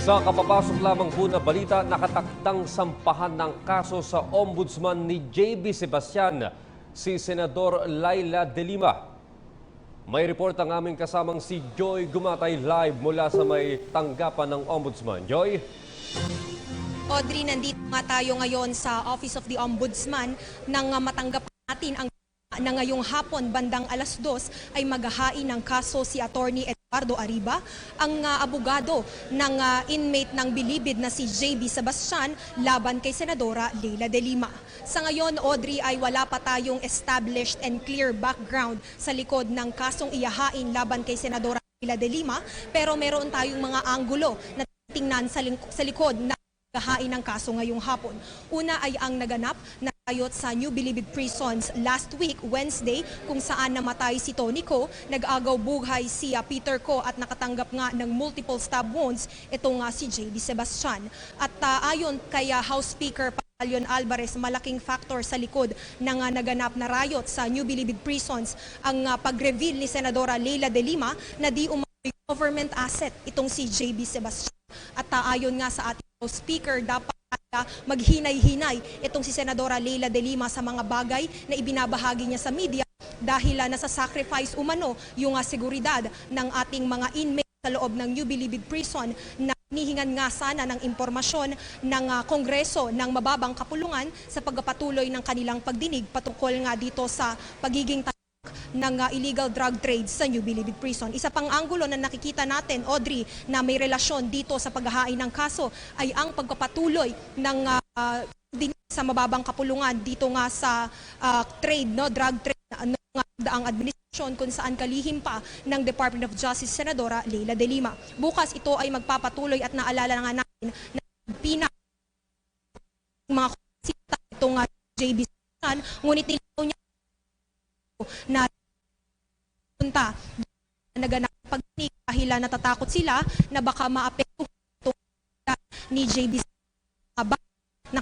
Sa kapapasok lamang po na balita, nakatakdang sampahan ng kaso sa ombudsman ni JB Sebastian, si Senador Leila De Lima. May report ang aming kasamang si Joy Gumatay live mula sa may tanggapan ng ombudsman. Joy? Audrey, nandito nga tayo ngayon sa Office of the Ombudsman nang matanggap natin ang na ngayong hapon bandang 2:00 ay maghahain ng kaso si Attorney Eduardo Arriba, ang abogado ng inmate ng bilibid na si JB Sebastian laban kay Senadora Leila De Lima. Sa ngayon, Audrey, ay wala pa tayong established and clear background sa likod ng kasong ihahain laban kay Senadora Leila De Lima, pero meron tayong mga anggulo na tingnan sa likod na hain ng kaso ngayong hapon. Una ay ang naganap na riot sa New Bilibid Prisons last week, Wednesday, kung saan namatay si Tony Co, nag-agaw buhay si Peter Co at nakatanggap nga ng multiple stab wounds itong si JB Sebastian. At ayon kay House Speaker Leon Alvarez, malaking factor sa likod ng naganap na riot sa New Bilibid Prisons ang pag-reveal ni Senadora Leila De Lima na di umano'y government asset itong si JB Sebastian. At ayon nga sa ating Speaker, dapat maghinay-hinay itong si Senadora Leila De Lima sa mga bagay na ibinabahagi niya sa media dahil nasa sacrifice umano yung seguridad ng ating mga inmates sa loob ng New Bilibid Prison na hinihingan nga sana ng impormasyon ng Kongreso ng mababang kapulungan sa pagpatuloy ng kanilang pagdinig patungkol nga dito sa pagiging ng illegal drug trade sa New Bilibid Prison. Isa pang anggulo na nakikita natin, Audrey, na may relasyon dito sa paghahain ng kaso ay ang pagpapatuloy ng sa mababang kapulungan dito nga sa trade, drug trade ng daang administrasyon kung saan kalihim pa ng Department of Justice Senadora Leila De Lima. Bukas ito ay magpapatuloy at naalala nga natin na mga konsita itong JB Sebastian, ngunit nilinaw niya na punta naganap pagdinig dahil natatakot sila na baka maapektuhan ni JB na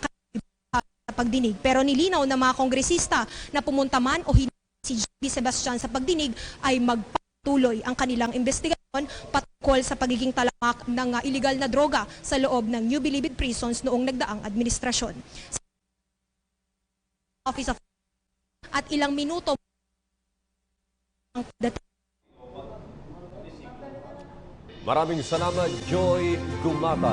pagdinig. Pero nilinaw ng mga kongresista na pumunta man o hindi si JB Sebastian sa pagdinig ay magpatuloy ang kanilang investigasyon patungkol sa pagiging talamak ng illegal na droga sa loob ng New Bilibid Prisons noong nagdaang administrasyon. Office of at ilang minuto Maraming salamat, Joy Gumatay.